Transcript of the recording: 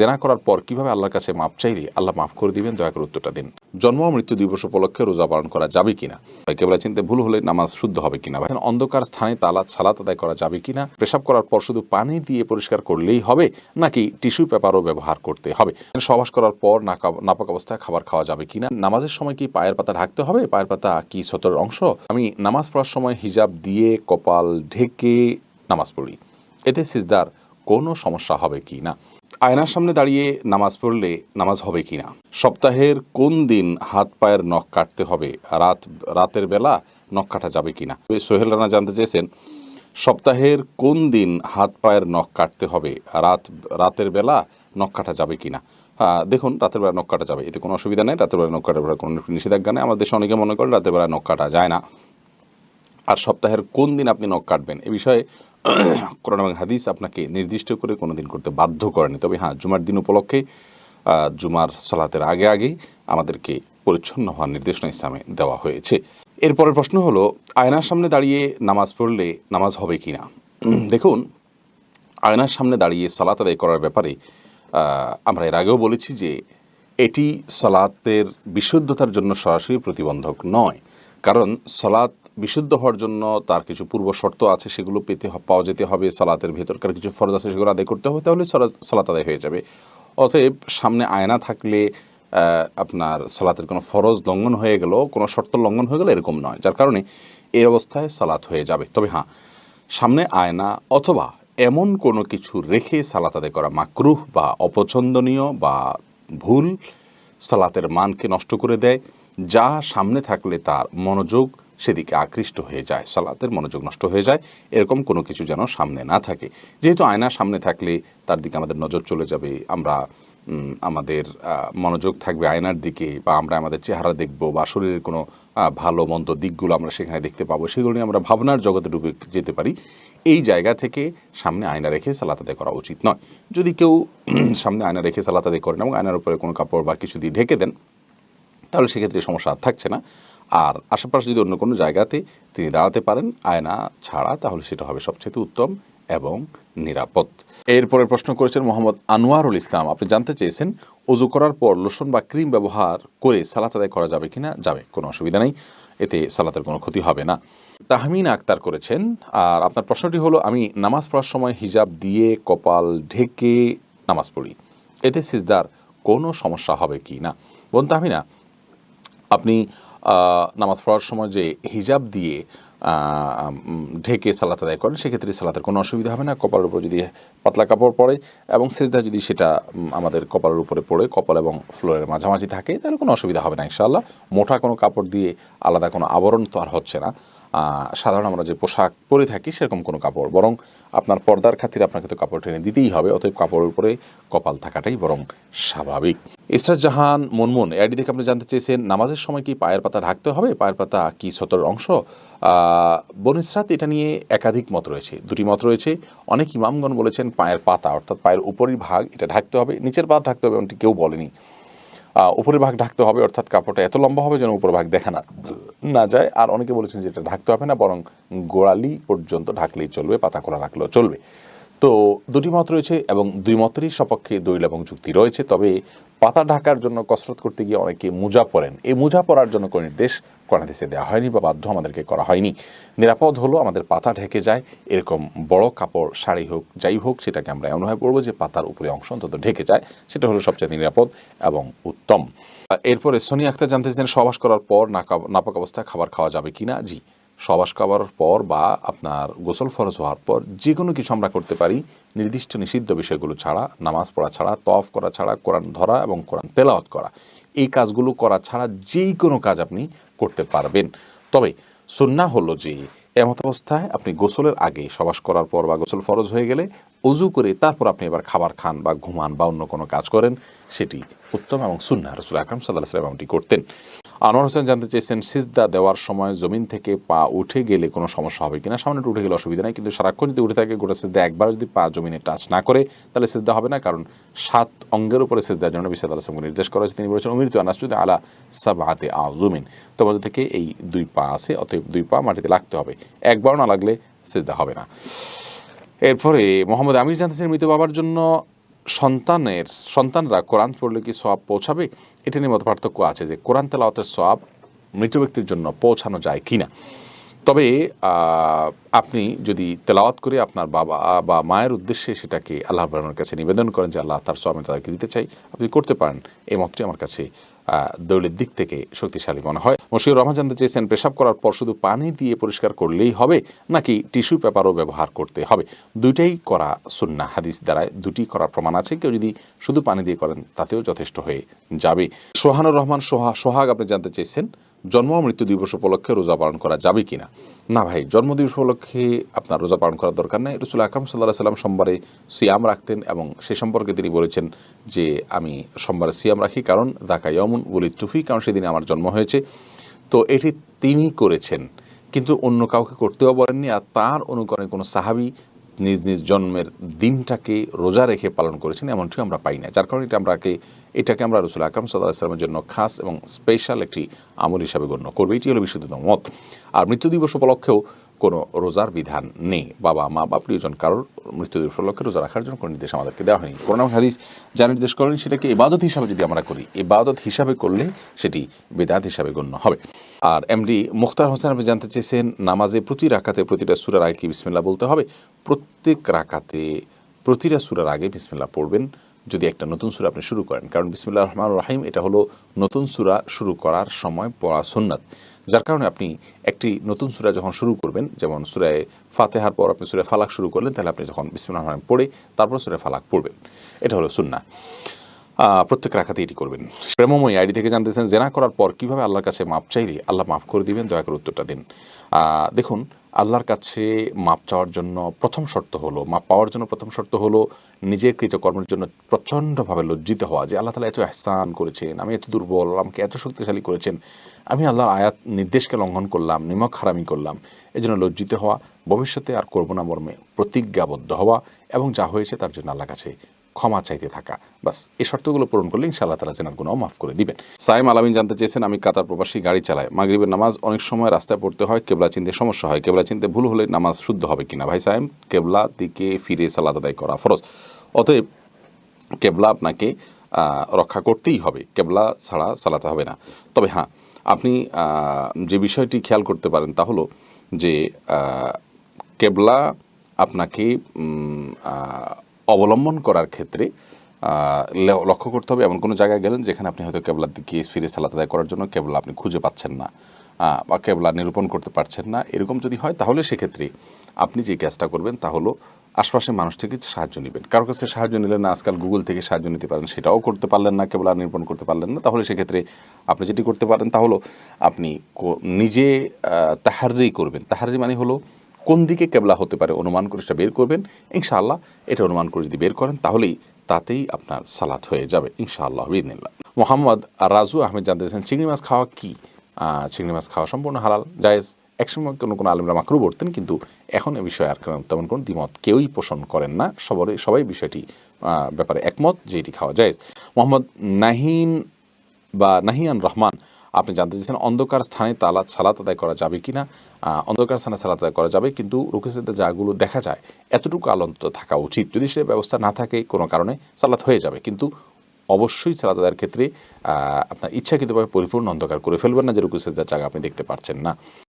জেনা করার পর কিভাবে আল্লাহর কাছে মাপ চাইলে আল্লাহ মাফ করে দিবেন, দয়া করে উত্তরটা দিন। জন্ম ও মৃত্যু দিবস উপলক্ষে রোজা পালন করা যাবে কিনা, কেবল চিন্তা ভুল হলে নামাজ শুদ্ধ হবে কিনা, অন্ধকার স্থানে সালাত আদায় করা যাবে কিনা, পেশাব করার পর শুধু পানি দিয়ে পরিষ্কার করলেই হবে নাকি টিস্যু পেপারও ব্যবহার করতে হবে, সহবাস করার পর নাপাক অবস্থায় খাবার খাওয়া যাবে কিনা, নামাজের সময় কি পায়ের পাতা ঢাকতে হবে, পায়ের পাতা কি সতর অংশ, আমি নামাজ পড়ার সময় হিজাব দিয়ে কপাল ঢেকে নামাজ পড়ি, এতে সিজদার কোনো সমস্যা হবে কি না, আয়নার সামনে দাঁড়িয়ে নামাজ পড়লে নামাজ হবে কিনা, সপ্তাহের কোন দিন হাত পায়ের নখ কাটতে হবে, রাতের বেলা নখ কাটা যাবে কিনা। সোহেল রানা জানতে চেয়েছেন সপ্তাহের কোন দিন হাত পায়ের নখ কাটতে হবে, রাতের বেলা নখ কাটা যাবে কিনা। দেখুন, রাতের বেলা নখ কাটা যাবে, এতে কোনো অসুবিধা নেই। রাতের বেলা নখ কাটার কোনো নিষেধাজ্ঞা নেই। আমাদের দেশে অনেকে মনে করেন রাতের বেলা নখ কাটা যায় না। আর সপ্তাহের কোন দিন আপনি নখ কাটবেন এ বিষয়ে কোরআন এবং হাদিস আপনাকে নির্দিষ্ট করে কোনো দিন করতে বাধ্য করেনি। তবে হ্যাঁ, জুমার দিন উপলক্ষে জুমার সালাতের আগে আগেই আমাদেরকে পরিচ্ছন্ন হওয়ার নির্দেশনা ইসলামে দেওয়া হয়েছে। এরপরের প্রশ্ন হলো, আয়নার সামনে দাঁড়িয়ে নামাজ পড়লে নামাজ হবে কি না। দেখুন, আয়নার সামনে দাঁড়িয়ে সালাত আদায় করার ব্যাপারে আমরা এর আগেও বলেছি যে এটি সালাতের বিশুদ্ধতার জন্য সরাসরি প্রতিবন্ধক নয়, কারণ সালাত বিশুদ্ধ হওয়ার জন্য তার কিছু পূর্ব শর্ত আছে, সেগুলো পাওয়া যেতে হবে। সালাতের ভেতরকার কিছু ফরজ আছে, সেগুলো আদায় করতে হবে, তাহলে সালাত আদায় হয়ে যাবে। অতএব সামনে আয়না থাকলে আপনার সালাতের কোনো ফরজ লঙ্ঘন হয়ে গেল, কোনো শর্ত লঙ্ঘন হয়ে গেল, এরকম নয়, যার কারণে এই অবস্থায় সালাত হয়ে যাবে। তবে হ্যাঁ, সামনে আয়না অথবা এমন কোনো কিছু রেখে সালাত আদায় করা মাকরুহ বা অপছন্দনীয় বা ভুল, সালাতের মানকে নষ্ট করে দেয়। যা সামনে থাকলে তার মনোযোগ সেদিকে আকৃষ্ট হয়ে যায়, সালাতের মনোযোগ নষ্ট হয়ে যায়, এরকম কোনো কিছু যেন সামনে না থাকে। যেহেতু আয়না সামনে থাকলে তার দিকে আমাদের নজর চলে যাবে, আমরা আমাদের মনোযোগ থাকবে আয়নার দিকে, বা আমরা আমাদের চেহারা দেখব, বা শরীরের কোনো ভালো মন্দ দিকগুলো আমরা সেখানে দেখতে পাবো, সেগুলো নিয়ে আমরা ভাবনার জগতে ডুবে যেতে পারি। এই জায়গা থেকে সামনে আয়না রেখে সালাত আদায় করা উচিত নয়। যদি কেউ সামনে আয়না রেখে সালাত আদায় করেন এবং আয়নার উপরে কোনো কাপড় বা কিছু দিয়ে ঢেকে দেন, তাহলে সেক্ষেত্রে সমস্যা থাকছে না। আর আশেপাশে যদি অন্য কোনো জায়গাতে তিনি দাঁড়াতে পারেন আয়না ছাড়া, তাহলে সেটা হবে সবচেয়ে উত্তম এবং নিরাপদ। এরপরে প্রশ্ন করেছেন মোহাম্মদ আনোয়ারুল ইসলাম, আপনি জানতে চেয়েছেন ওযু করার পর লোশন বা ক্রিম ব্যবহার করে সালাত আদায় করা যাবে কিনা। যাবে, কোনো অসুবিধা নেই, এতে সালাতের কোনো ক্ষতি হবে না। তাহমিন আক্তার করেছেন, আর আপনার প্রশ্নটি হলো, আমি নামাজ পড়ার সময় হিজাব দিয়ে কপাল ঢেকে নামাজ পড়ি, এতে সিজদার কোনো সমস্যা হবে কি না। বোন তাহমিনা, আপনি নামাজ পড়ার সময় যে হিজাব দিয়ে ঢেকে সালাত আদায় করেন, সেক্ষেত্রে সালাতের কোনো অসুবিধা হবে না। কপালের উপর যদি পাতলা কাপড় পরে এবং সেজদা যদি সেটা আমাদের কপালের উপরে পড়ে, কপাল এবং ফ্লোরের মাঝামাঝি থাকে, তাহলে কোনো অসুবিধা হবে না ইনশাআল্লাহ। মোটা কোনো কাপড় দিয়ে আলাদা কোনো আবরণ তো আর হচ্ছে না। সাধারণ আমরা যে পোশাক পরে থাকি সেরকম কোনো কাপড়, বরং আপনার পর্দার খাতিরে আপনাকে তো কাপড় টেনে দিতেই হবে, অতএব কাপড়ের উপরে কপাল থাকাটাই বরং স্বাভাবিক। ইসরাত জাহান মুনমুন এআইডি থেকে আপনি জানতে চেয়েছেন নামাজের সময় কি পায়ের পাতা ঢাকতে হবে, পায়ের পাতা কি সতর অংশ। বন ইসরাত, এটা নিয়ে একাধিক মত রয়েছে, দুটি মত রয়েছে। অনেক ইমামগণ বলেছেন পায়ের পাতা অর্থাৎ পায়ের উপরের ভাগ এটা ঢাকতে হবে, নিচের ভাগ ঢাকতে হবে এমনটি কেউ বলেনি। উপরের ভাগ ঢাকতে হবে অর্থাৎ কাপড়টা এত লম্বা হবে যেন উপরের ভাগ দেখা না যায়। আর অনেকে বলেছেন যে এটা ঢাকতে হবে না, বরং গোড়ালি পর্যন্ত ঢাকলেই চলবে, পাতা খোলা রাখলেও চলবে। তো দুটি মত রয়েছে এবং দুই মতেরই সপক্ষে দলিল এবং যুক্তি রয়েছে। তবে পাতা ঢাকার জন্য কসরত করতে গিয়ে অনেকে মোজা পরেন, এই মোজা পরার জন্য কোনো নির্দেশ কোরআন হাদিসে দেওয়া হয়নি বা বাধ্য আমাদেরকে করা হয়নি। নিরাপদ হলো আমাদের পাতা ঢেকে যায় এরকম বড় কাপড়, শাড়ি হোক যাই হোক, সেটাকে আমরা এমনভাবে পরবো যে পাতার উপরে অংশ অন্তত ঢেকে যায়, সেটা হলো সবচেয়ে নিরাপদ এবং উত্তম। এরপরে সোনি আক্তার জানতে চান সহবাস করার পর নাপাক অবস্থায় খাবার খাওয়া যাবে কিনা। জি, সহবাস করার পর বা আপনার গোসল ফরজ হওয়ার পর যে কোনো কিছু আমরা করতে পারি, নির্দিষ্ট নিষিদ্ধ বিষয়গুলো ছাড়া, নামাজ পড়া ছাড়া, তওয়াফ করা ছাড়া, কোরআন ধরা এবং কোরআন তেলাওয়াত করা, এই কাজগুলো করা ছাড়া যেই কোনো কাজ আপনি করতে পারবেন। তবে সুন্নাহ হলো যে এমত অবস্থায় আপনি গোসলের আগে, সহবাস করার পর বা গোসল ফরজ হয়ে গেলে ওযু করে তারপর আপনি এবার খাবার খান বা ঘুমান বা অন্য কোনো কাজ করেন, সেটি উত্তম এবং সুন্নাহ। রাসূল আকরাম সাল্লাল্লাহু আলাইহি ওয়াসাল্লাম এমনটি করতেন। আনোয়ার হোসেন জানতে চেয়েছেন সিজদা দেওয়ার সময় জমিন থেকে পা উঠে গেলে কোনো সমস্যা হবে কিনা। সামনে উঠে গেলে অসুবিধা নেই, কিন্তু সারাক্ষণ যদি উঠে থাকে গোটা সিজদা একবার যদি পা জমিনে টাচ না করে, তাহলে সিজদা হবে না, কারণ 7 অঙ্গের উপরে সিজদার জন্য নবী সাল্লাল্লাহু আলাইহি ওয়াসাল্লাম নির্দেশ করা হয়েছে। তিনি বলেছেন উমিরতু আন আসজুদা আলা সাবআতি আযুমিন, তোমাদের থেকে এই 2 পা আছে, অতএব 2 পা মাটিতে লাগতে হবে, একবার না লাগলে সিজদা হবে না। এরপরে মোহাম্মদ আমির জানতে চেয়েছেন মৃত বাবার জন্য সন্তানরা কোরআন পড়লে কি সওয়াব পৌঁছাবে, এটা নিয়ে মত পার্থক্য আছে যে কোরআন তেলাওয়াতের সওয়াব মৃত ব্যক্তির জন্য পৌঁছানো যায় কিনা। তবে আপনি যদি তেলাওয়াত করে আপনার বাবা বা মায়ের উদ্দেশ্যে সেটাকে আল্লাহ রাব্বুল কাছে নিবেদন করেন যে আল্লাহ তার সওয়াব আমি তাদেরকে দিতে চাই, আপনি করতে পারেন। এই মতটি আমার কাছে দলিলের দিক থেকে শক্তিশালী মনে হয়। মশিউর রহমান জানতে চেয়েছেন, পেশাব করার পর শুধু পানি দিয়ে পরিষ্কার করলেই হবে নাকি টিস্যু পেপারও ব্যবহার করতে হবে? দুইটাই করা সুন্নাহ, হাদিস দ্বারায় দুটি করার প্রমাণ আছে। কেউ যদি শুধু পানি দিয়ে করেন তাতেও যথেষ্ট হয়ে যাবে। সোহানুর রহমান সোহাগ আপনি জানতে চেয়েছেন, জন্ম ও মৃত্যু দিবস উপলক্ষে রোজা পালন করা যাবে কিনা? না ভাই, জন্মদিবস উপলক্ষে আপনার রোজা পালন করার দরকার নেই। রাসূল আকরাম সাল্লাল্লাহু আলাইহি ওয়াসাল্লাম সোমবারে সিয়াম রাখতেন এবং সে সম্পর্কে তিনি বলেছেন যে আমি সোমবারে সিয়াম রাখি কারণ যাকা ইয়াউমুন ওয়ালিদতু ফি, কারণ সেদিনে আমার জন্ম হয়েছে। তো এটি তিনি করেছেন, কিন্তু অন্য কাউকে করতেও বলেননি। আর তার অনুকরণে কোনো সাহাবী নিজ নিজ জন্মের দিনটাকে রোজা রেখে পালন করেছেন এমনটিও আমরা পাই না। যার কারণে এটাকে আমরা রাসূল আকরাম সাল্লাল্লাহু আলাইহি ওয়াসাল্লামের জন্য খাস এবং স্পেশাল একটি আমল হিসাবে গণ্য করব। এটি হলো বিশুদ্ধতম মত। আর মৃত্যু দিবস উপলক্ষেও কোনো রোজার বিধান নেই। বাবা মা বা প্রিয়জন কারোর মৃত্যু দিবস উপলক্ষে রোজা রাখার জন্য কোনো নির্দেশ আমাদেরকে দেওয়া হয়নি। কোরআন এবং হাদিস যা নির্দেশ করেন সেটাকে ইবাদত হিসাবে যদি আমরা করি, ইবাদত হিসাবে করলে সেটি বিদআত হিসাবে গণ্য হবে। আর এমডি মুখতার হোসেন আপনি জানতে চেয়েছেন, নামাজে প্রতি রাকাতে প্রতিটা সূরার আগে কি বিসমিল্লাহ বলতে হবে? প্রত্যেক রাকাতে প্রতিটা সূরার আগে বিসমিল্লাহ পড়বেন যদি একটা নতুন সূরা আপনি শুরু করেন, কারণ বিসমিল্লাহির রহমানির রহিম এটা হলো নতুন সূরা শুরু করার সময় পড়া সুন্নাত। যার কারণে আপনি একটি নতুন সূরা যখন শুরু করবেন, যেমন সূরা ফাতিহার পর আপনি সূরা ফালাক শুরু করলেন, তাহলে আপনি যখন বিসমিল্লাহির রহমানির রহিম পড়ে তারপর সূরা ফালাক পড়বেন। এটা হলো সুন্নাহ। প্রত্যেক রাকাতে এটি করবেন। প্রেমময় আইডি থেকে জানতেছেন, জেনা করার পর কিভাবে আল্লাহর কাছে মাপ চাইলে আল্লাহ মাফ করে দিবেন, দয়া করে উত্তরটা দিন। দেখুন, আল্লাহর কাছে মাপ চাওয়ার জন্য প্রথম শর্ত হলো, মাপ পাওয়ার জন্য প্রথম শর্ত হলো নিজের কৃতকর্মের জন্য প্রচণ্ডভাবে লজ্জিত হওয়া যে আল্লাহ তাআলা এত ইহসান করেছেন, আমি এত দুর্বল, আমাকে এত শক্তিশালী করেছেন, আমি আল্লাহর আয়াত নির্দেশকে লঙ্ঘন করলাম, নিমক হারামি করলাম। এই জন্য লজ্জিত হওয়া, ভবিষ্যতে আর করব না মর্মে প্রতিজ্ঞাবদ্ধ হওয়া এবং যা হয়েছে তার জন্য আল্লাহর কাছে ক্ষমা চাইতে থাকা। বাস এই শর্তগুলো পূরণ করলে ইনশাআল্লাহ তাআলা জিনার গুনাহ মাফ করে দিবেন। সাইম আলামিন জানতে চেয়েছেন, আমি কাতার প্রবাসী, গাড়ি চালায়, মাগরিবের নামাজ অনেক সময় রাস্তায় পড়তে হয়, কেবলা চিনতে সমস্যা হয়, কেবলা চিনতে ভুল হলে নামাজ শুদ্ধ হবে কিনা? ভাই সাইম, কেবলা দিকে ফিরে সালাত আদায় করা ফরজ, অতএব কেবলা আপনাকে রক্ষা করতেই হবে, কেবলা ছাড়া সালাতে হবে না। তবে হ্যাঁ, আপনি যে বিষয়টি খেয়াল করতে পারেন তা হলো যে কেবলা আপনাকে অবলম্বন করার ক্ষেত্রে লক্ষ্য করতে হবে এমন কোনো জায়গায় গেলেন যেখানে আপনি হয়তো কেবলার দিকে ফিরে সালাত আদায় করার জন্য কেবলা আপনি খুঁজে পাচ্ছেন না বা কেবলা নিরূপণ করতে পারছেন না। এরকম যদি হয় তাহলে সেক্ষেত্রে আপনি যে কাজটা করবেন তা হলো আশপাশের মানুষ থেকে সাহায্য নেবেন। কারো কাছে সাহায্য নিলেন না, আজকাল গুগল থেকে সাহায্য নিতে পারেন, সেটাও করতে পারলেন না, কেবলা নিরূপণ করতে পারলেন না, তাহলে সেক্ষেত্রে আপনি যেটি করতে পারেন তা হলো আপনি নিজে তাহাররি করবেন। তাহাররি মানে হলো কোন দিকে কেবলা হতে পারে অনুমান করে সেটা বের করবেন। ইনশাআল্লাহ এটা অনুমান করে যদি বের করেন তাহলেই তাতেই আপনার সালাত হয়ে যাবে ইনশাআল্লাহ বিইذনিল্লাহ। মোহাম্মদ রাজু আহমেদ জানতে চাইছেন, চিংড়ি মাছ খাওয়া কি? চিংড়ি মাছ খাওয়া সম্পূর্ণ হালাল, জায়েজ। একসময় কোনো আলেমরা মাকরু বলতেন, কিন্তু এখন এ বিষয়ে আর তেমন কোনো দ্বিমত কেউই পোষণ করেন না। সবাই বিষয়টি ব্যাপারে একমত যে এটি খাওয়া জায়েজ। মোহাম্মদ নাহিয়ান রহমান আপনি জানতে চাইছেন, অন্ধকার স্থানে সালাত আদায় করা যাবে কিনা? অন্ধকার স্থানে সালাত আদায় করা যাবে, কিন্তু রুকু সিজদা যাগুলো দেখা যায় এতটুকু আলো অন্তত থাকা উচিত। যদি সে ব্যবস্থা না থাকে কোনো কারণে সালাত হয়ে যাবে, কিন্তু অবশ্যই সালাত আদায়ের ক্ষেত্রে আপনার ইচ্ছাকৃতভাবে পরিপূর্ণ অন্ধকার করে ফেলবেন না যে রুকু সিজদার জায়গা আপনি দেখতে পাচ্ছেন না।